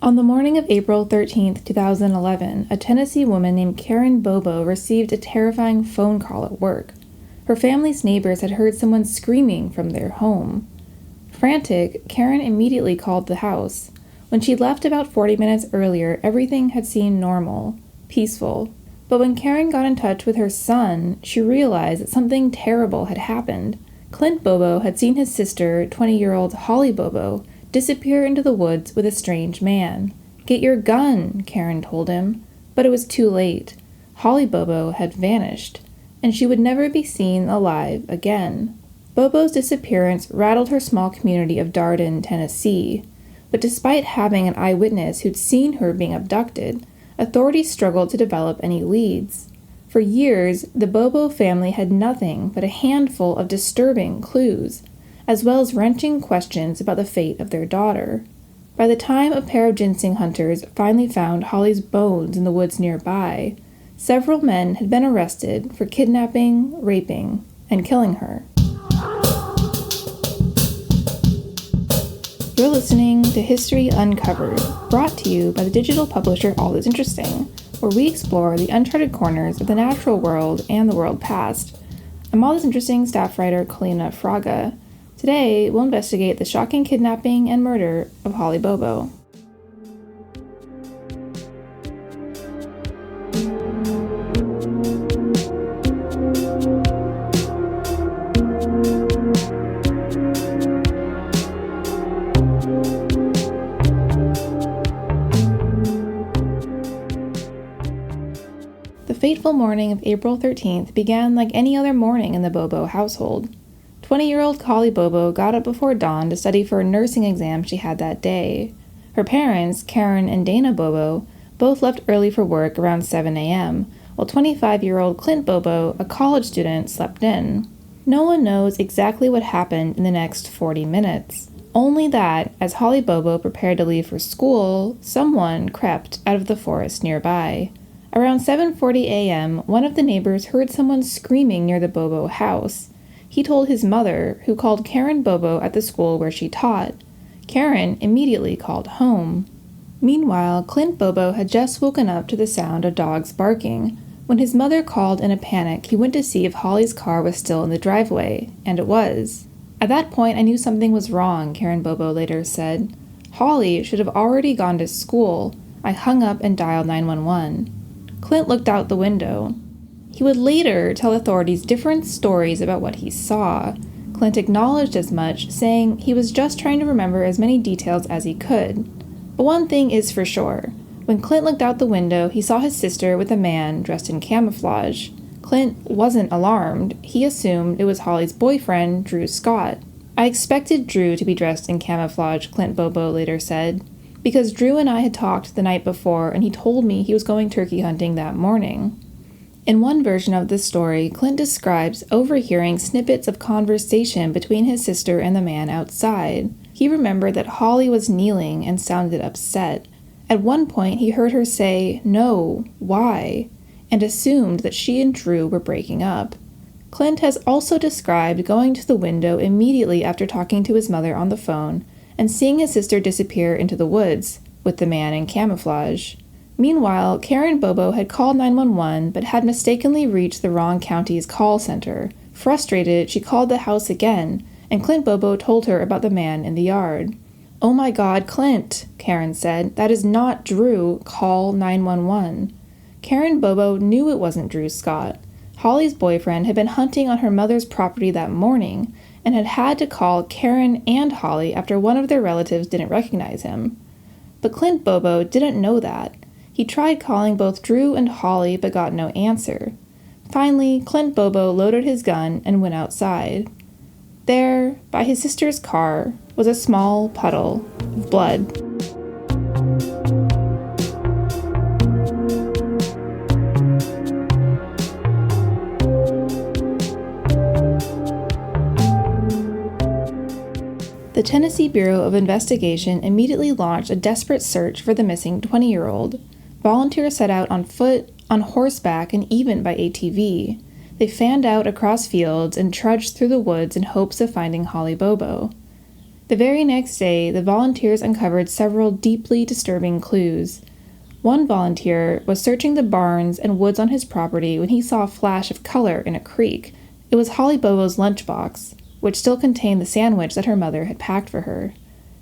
On the morning of April 13, 2011, a Tennessee woman named Karen Bobo received a terrifying phone call at work. Her family's neighbors had heard someone screaming from their home. Frantic, Karen immediately called the house. When she left about 40 minutes earlier, everything had seemed normal, peaceful. But when Karen got in touch with her son, she realized that something terrible had happened. Clint Bobo had seen his sister, 20-year-old Holly Bobo, disappear into the woods with a strange man. "Get your gun," Karen told him. But it was too late. Holly Bobo had vanished, and she would never be seen alive again. Bobo's disappearance rattled her small community of Darden, Tennessee. But despite having an eyewitness who'd seen her being abducted, authorities struggled to develop any leads. For years, the Bobo family had nothing but a handful of disturbing clues, as well as wrenching questions about the fate of their daughter. By the time a pair of ginseng hunters finally found Holly's bones in the woods nearby, several men had been arrested for kidnapping, raping, and killing her. You're listening to History Uncovered, brought to you by the digital publisher All Is Interesting, where we explore the uncharted corners of the natural world and the world past. I'm All Is Interesting staff writer Colina Fraga. Today, we'll investigate the shocking kidnapping and murder of Holly Bobo. The fateful morning of April 13th began like any other morning in the Bobo household. 20-year-old Holly Bobo got up before dawn to study for a nursing exam she had that day. Her parents, Karen and Dana Bobo, both left early for work around 7 a.m., while 25-year-old Clint Bobo, a college student, slept in. No one knows exactly what happened in the next 40 minutes. Only that, as Holly Bobo prepared to leave for school, someone crept out of the forest nearby. Around 7:40 a.m., one of the neighbors heard someone screaming near the Bobo house. He told his mother, who called Karen Bobo at the school where she taught. Karen immediately called home. Meanwhile, Clint Bobo had just woken up to the sound of dogs barking. When his mother called in a panic, he went to see if Holly's car was still in the driveway, and it was. "At that point, I knew something was wrong," Karen Bobo later said. "Holly should have already gone to school. I hung up and dialed 911. Clint looked out the window. He would later tell authorities different stories about what he saw. Clint acknowledged as much, saying he was just trying to remember as many details as he could. But one thing is for sure. When Clint looked out the window, he saw his sister with a man dressed in camouflage. Clint wasn't alarmed. He assumed it was Holly's boyfriend, Drew Scott. "I expected Drew to be dressed in camouflage," Clint Bobo later said, "because Drew and I had talked the night before and he told me he was going turkey hunting that morning." In one version of this story, Clint describes overhearing snippets of conversation between his sister and the man outside. He remembered that Holly was kneeling and sounded upset. At one point, he heard her say, "No, why?" and assumed that she and Drew were breaking up. Clint has also described going to the window immediately after talking to his mother on the phone and seeing his sister disappear into the woods with the man in camouflage. Meanwhile, Karen Bobo had called 911 but had mistakenly reached the wrong county's call center. Frustrated, she called the house again, and Clint Bobo told her about the man in the yard. "Oh my God, Clint," Karen said. "That is not Drew. Call 911. Karen Bobo knew it wasn't Drew Scott. Holly's boyfriend had been hunting on her mother's property that morning and had had to call Karen and Holly after one of their relatives didn't recognize him. But Clint Bobo didn't know that. He tried calling both Drew and Holly but got no answer. Finally, Clint Bobo loaded his gun and went outside. There, by his sister's car, was a small puddle of blood. The Tennessee Bureau of Investigation immediately launched a desperate search for the missing 20-year-old. Volunteers set out on foot, on horseback, and even by ATV. They fanned out across fields and trudged through the woods in hopes of finding Holly Bobo. The very next day, the volunteers uncovered several deeply disturbing clues. One volunteer was searching the barns and woods on his property when he saw a flash of color in a creek. It was Holly Bobo's lunchbox, which still contained the sandwich that her mother had packed for her.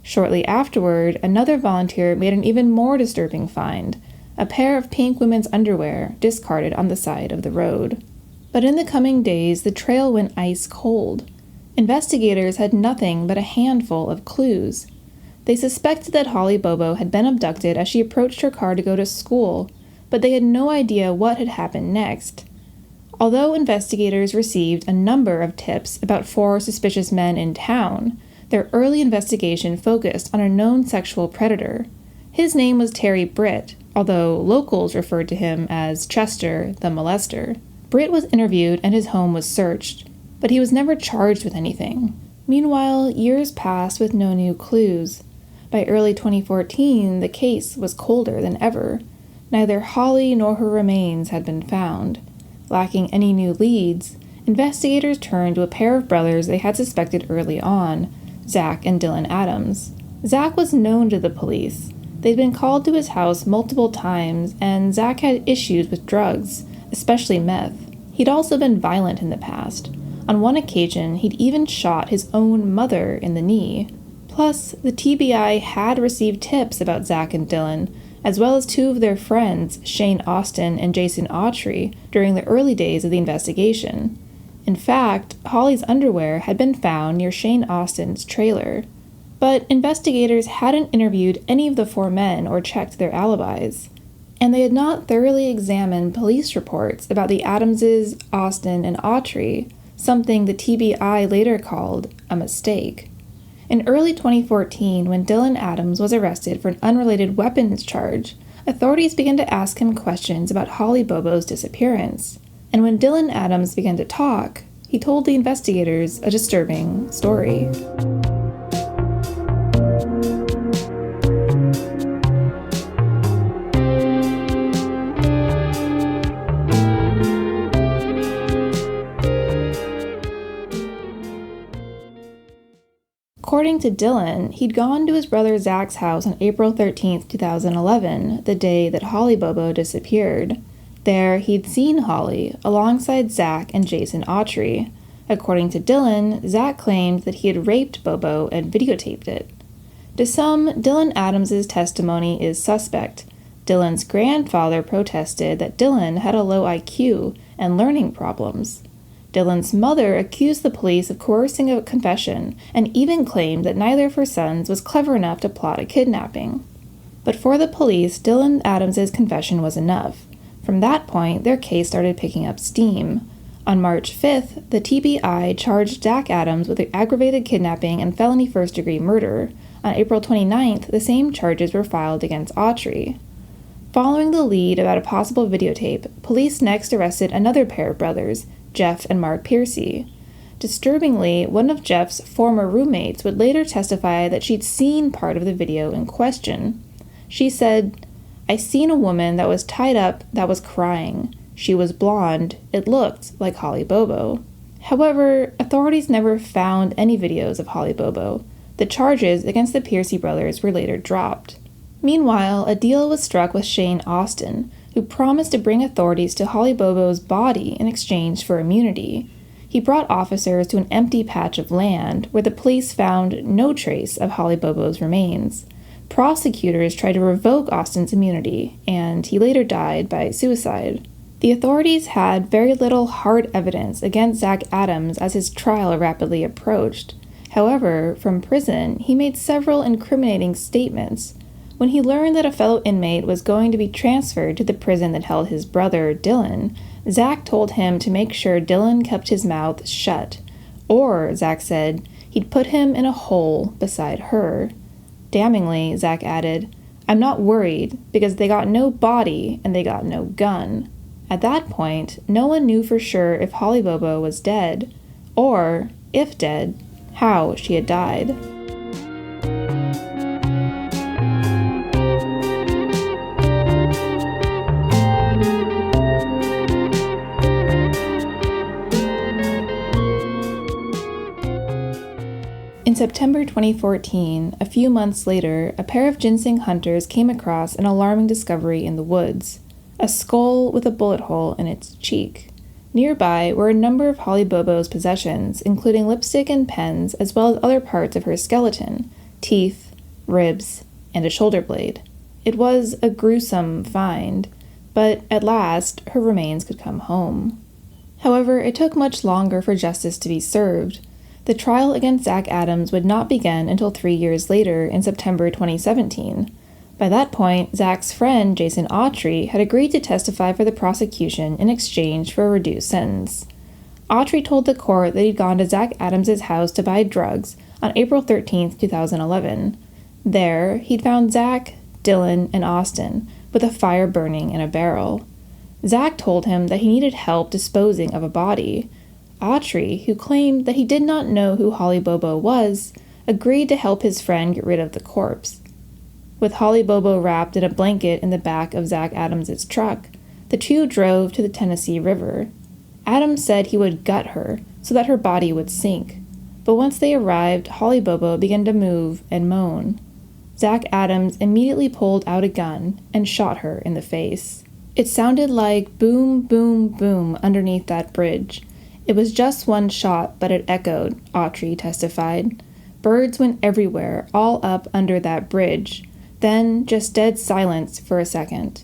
Shortly afterward, another volunteer made an even more disturbing find, a pair of pink women's underwear discarded on the side of the road. But in the coming days, the trail went ice cold. Investigators had nothing but a handful of clues. They suspected that Holly Bobo had been abducted as she approached her car to go to school, but they had no idea what had happened next. Although investigators received a number of tips about 4 suspicious men in town, their early investigation focused on a known sexual predator. His name was Terry Britt, although locals referred to him as Chester the Molester. Britt was interviewed and his home was searched, but he was never charged with anything. Meanwhile, years passed with no new clues. By early 2014, the case was colder than ever. Neither Holly nor her remains had been found. Lacking any new leads, investigators turned to a pair of brothers they had suspected early on, Zach and Dylan Adams. Zach was known to the police. They'd been called to his house multiple times, and Zach had issues with drugs, especially meth. He'd also been violent in the past. On one occasion, he'd even shot his own mother in the knee. Plus, the TBI had received tips about Zach and Dylan, as well as 2 of their friends, Shane Austin and Jason Autry, during the early days of the investigation. In fact, Holly's underwear had been found near Shane Austin's trailer. But investigators hadn't interviewed any of the 4 men or checked their alibis. And they had not thoroughly examined police reports about the Adamses, Austin, and Autry, something the TBI later called a mistake. In early 2014, when Dylan Adams was arrested for an unrelated weapons charge, authorities began to ask him questions about Holly Bobo's disappearance. And when Dylan Adams began to talk, he told the investigators a disturbing story. According to Dylan, he'd gone to his brother Zach's house on April 13, 2011, the day that Holly Bobo disappeared. There, he'd seen Holly, alongside Zach and Jason Autry. According to Dylan, Zach claimed that he had raped Bobo and videotaped it. To some, Dylan Adams' testimony is suspect. Dylan's grandfather protested that Dylan had a low IQ and learning problems. Dylan's mother accused the police of coercing a confession and even claimed that neither of her sons was clever enough to plot a kidnapping. But for the police, Dylan Adams' confession was enough. From that point, their case started picking up steam. On March 5th, the TBI charged Zach Adams with aggravated kidnapping and felony first-degree murder. On April 29th, the same charges were filed against Autry. Following the lead about a possible videotape, police next arrested another pair of brothers, Jeff and Mark Piercy. Disturbingly, one of Jeff's former roommates would later testify that she'd seen part of the video in question. She said, "I seen a woman that was tied up that was crying. She was blonde. It looked like Holly Bobo." However, authorities never found any videos of Holly Bobo. The charges against the Piercy brothers were later dropped. Meanwhile, a deal was struck with Shane Austin, who promised to bring authorities to Holly Bobo's body in exchange for immunity. He brought officers to an empty patch of land where the police found no trace of Holly Bobo's remains. Prosecutors tried to revoke Austin's immunity, and he later died by suicide. The authorities had very little hard evidence against Zach Adams as his trial rapidly approached. However, from prison, he made several incriminating statements. When he learned that a fellow inmate was going to be transferred to the prison that held his brother, Dylan, Zach told him to make sure Dylan kept his mouth shut. Or, Zach said, he'd put him in a hole beside her. Damningly, Zach added, "I'm not worried because they got no body and they got no gun." At that point, no one knew for sure if Holly Bobo was dead, or, if dead, how she had died. In September 2014, a few months later, a pair of ginseng hunters came across an alarming discovery in the woods: a skull with a bullet hole in its cheek. Nearby were a number of Holly Bobo's possessions, including lipstick and pens, as well as other parts of her skeleton: teeth, ribs, and a shoulder blade. It was a gruesome find, but at last her remains could come home. However, it took much longer for justice to be served. The trial against Zach Adams would not begin until 3 years later, in September 2017. By that point, Zach's friend, Jason Autry, had agreed to testify for the prosecution in exchange for a reduced sentence. Autry told the court that he'd gone to Zach Adams' house to buy drugs on April 13, 2011. There, he'd found Zach, Dylan, and Austin, with a fire burning in a barrel. Zach told him that he needed help disposing of a body. Autry, who claimed that he did not know who Holly Bobo was, agreed to help his friend get rid of the corpse. With Holly Bobo wrapped in a blanket in the back of Zach Adams' truck, the two drove to the Tennessee River. Adams said he would gut her so that her body would sink, but once they arrived, Holly Bobo began to move and moan. Zach Adams immediately pulled out a gun and shot her in the face. It sounded like boom, boom, boom underneath that bridge. It was just one shot, but it echoed, Autry testified. Birds went everywhere, all up under that bridge. Then just dead silence for a second.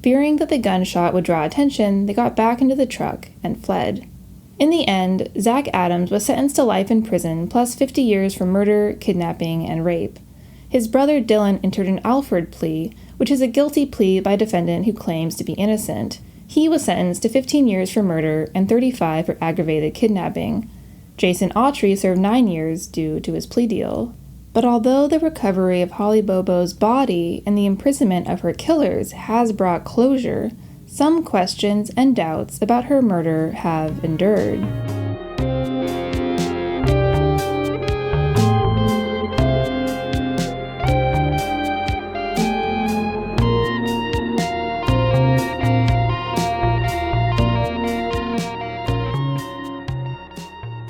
Fearing that the gunshot would draw attention, they got back into the truck and fled. In the end, Zach Adams was sentenced to life in prison plus 50 years for murder, kidnapping, and rape. His brother Dylan entered an Alford plea, which is a guilty plea by a defendant who claims to be innocent. He was sentenced to 15 years for murder and 35 for aggravated kidnapping. Jason Autry served 9 years due to his plea deal. But although the recovery of Holly Bobo's body and the imprisonment of her killers has brought closure, some questions and doubts about her murder have endured.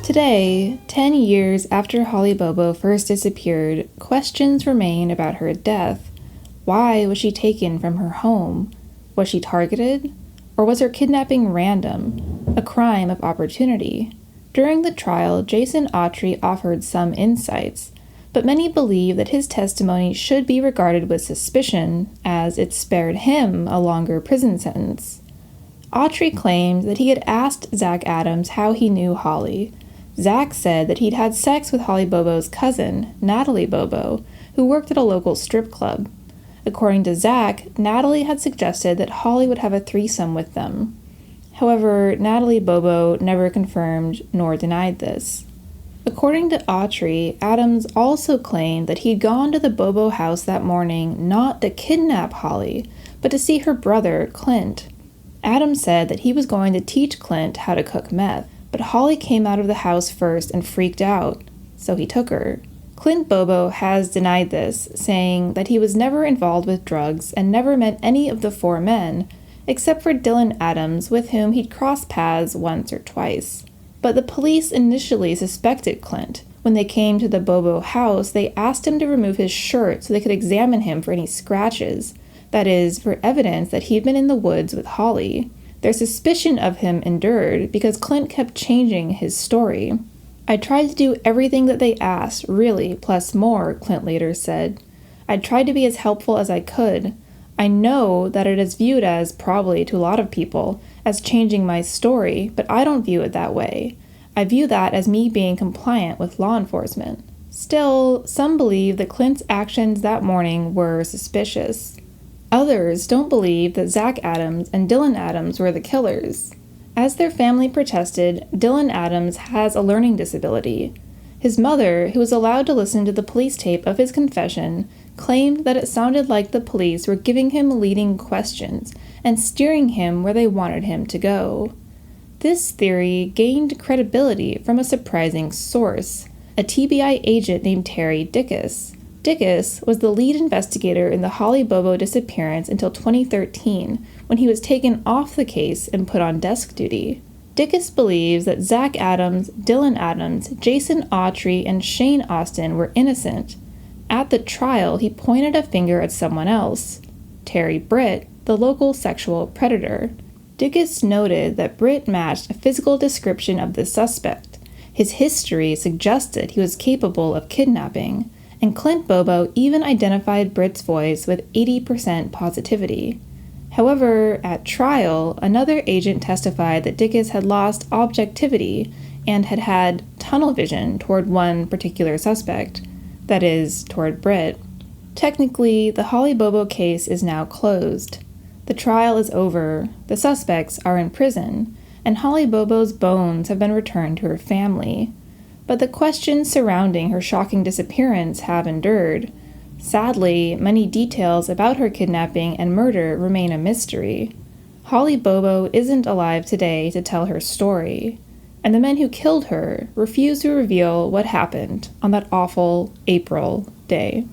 Today, 10 years after Holly Bobo first disappeared, questions remain about her death. Why was she taken from her home? Was she targeted? Or was her kidnapping random, a crime of opportunity? During the trial, Jason Autry offered some insights, but many believe that his testimony should be regarded with suspicion, as it spared him a longer prison sentence. Autry claimed that he had asked Zach Adams how he knew Holly. Zach said that he'd had sex with Holly Bobo's cousin, Natalie Bobo, who worked at a local strip club. According to Zach, Natalie had suggested that Holly would have a threesome with them. However, Natalie Bobo never confirmed nor denied this. According to Autry, Adams also claimed that he'd gone to the Bobo house that morning not to kidnap Holly, but to see her brother, Clint. Adams said that he was going to teach Clint how to cook meth, but Holly came out of the house first and freaked out, so he took her. Clint Bobo has denied this, saying that he was never involved with drugs and never met any of the 4 men, except for Dylan Adams, with whom he'd crossed paths once or twice. But the police initially suspected Clint. When they came to the Bobo house, they asked him to remove his shirt so they could examine him for any scratches. That is, for evidence that he'd been in the woods with Holly. Their suspicion of him endured because Clint kept changing his story. I tried to do everything that they asked, really, plus more, Clint later said. I tried to be as helpful as I could. I know that it is viewed as, probably to a lot of people, as changing my story, but I don't view it that way. I view that as me being compliant with law enforcement. Still, some believe that Clint's actions that morning were suspicious. Others don't believe that Zach Adams and Dylan Adams were the killers. As their family protested, Dylan Adams has a learning disability. His mother, who was allowed to listen to the police tape of his confession, claimed that it sounded like the police were giving him leading questions and steering him where they wanted him to go. This theory gained credibility from a surprising source, a TBI agent named Terry Dickus. Dickus was the lead investigator in the Holly Bobo disappearance until 2013, when he was taken off the case and put on desk duty. Dickus believes that Zach Adams, Dylan Adams, Jason Autry, and Shane Austin were innocent. At the trial, he pointed a finger at someone else, Terry Britt, the local sexual predator. Dickus noted that Britt matched a physical description of the suspect. His history suggested he was capable of kidnapping, and Clint Bobo even identified Britt's voice with 80% positivity. However, at trial, another agent testified that Dickus had lost objectivity and had had tunnel vision toward one particular suspect, that is, toward Britt. Technically, the Holly Bobo case is now closed. The trial is over, the suspects are in prison, and Holly Bobo's bones have been returned to her family. But the questions surrounding her shocking disappearance have endured. Sadly, many details about her kidnapping and murder remain a mystery. Holly Bobo isn't alive today to tell her story, and the men who killed her refuse to reveal what happened on that awful April day.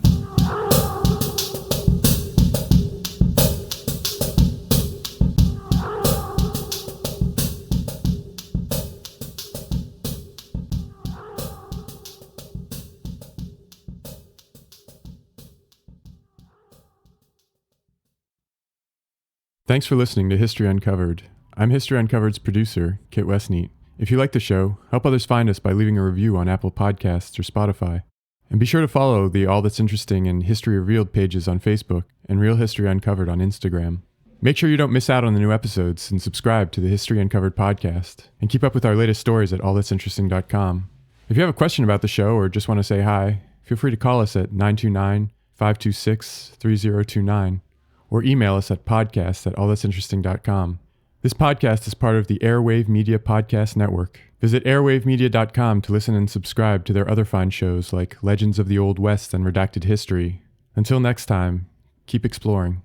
Thanks for listening to History Uncovered. I'm History Uncovered's producer, Kit Westneat. If you like the show, help others find us by leaving a review on Apple Podcasts or Spotify. And be sure to follow the All That's Interesting and History Revealed pages on Facebook and Real History Uncovered on Instagram. Make sure you don't miss out on the new episodes and subscribe to the History Uncovered podcast. And keep up with our latest stories at allthat'sinteresting.com. If you have a question about the show or just want to say hi, feel free to call us at 929-526-3029. or email us at podcast@allthat'sinteresting.com. This podcast is part of the Airwave Media Podcast Network. Visit airwavemedia.com to listen and subscribe to their other fine shows like Legends of the Old West and Redacted History. Until next time, keep exploring.